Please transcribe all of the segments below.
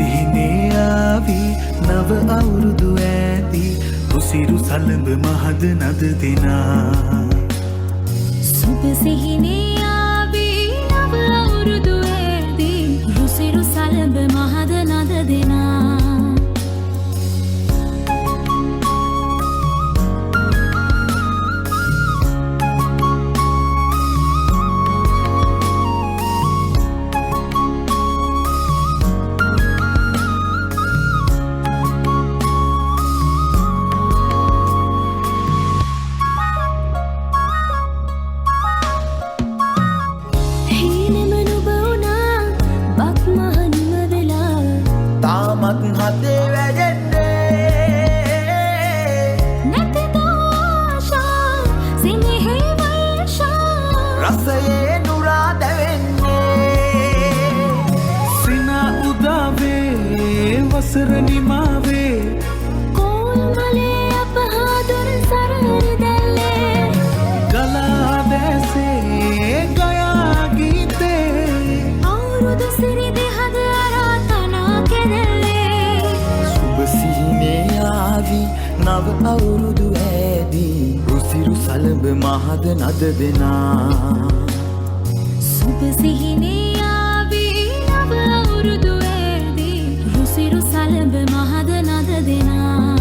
සිහිනේ ආවි නව අවුරුදු ඈති උසිරු සලඹ මහද නද දෙනා සුබ සිහිනේ ආවි නව අවුරුදු ඈති උසිරු සලඹ මහද නද දෙනා හතේ වැජෙන්නේ නැතිද ආශා සිනහේ වර්ෂා රසයේ නුරා දැවෙන්නේ සිනා උදාවේ වසර නිමාවේ කෝල්මලේ අපහාදුර සරර දැල්ලේ ගලා දැසේ ගයා ගීතේ අවුරුදු සිරි දෙහද අරාතනා කෙරෙල්ලේ නව අවුරුදු ඈදී රුසිරු සලඹ මහද නද දෙනා සුබ සිහිනේ ආවි නව අවුරුදු ඈදී රුසිරු සලඹ මහද නද දෙනා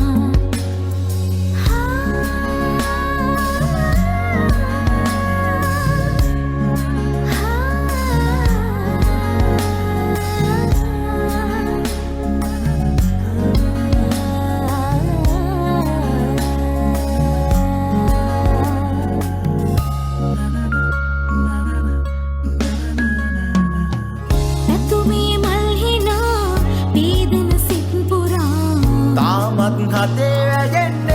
හතේ වැජෙන්නේ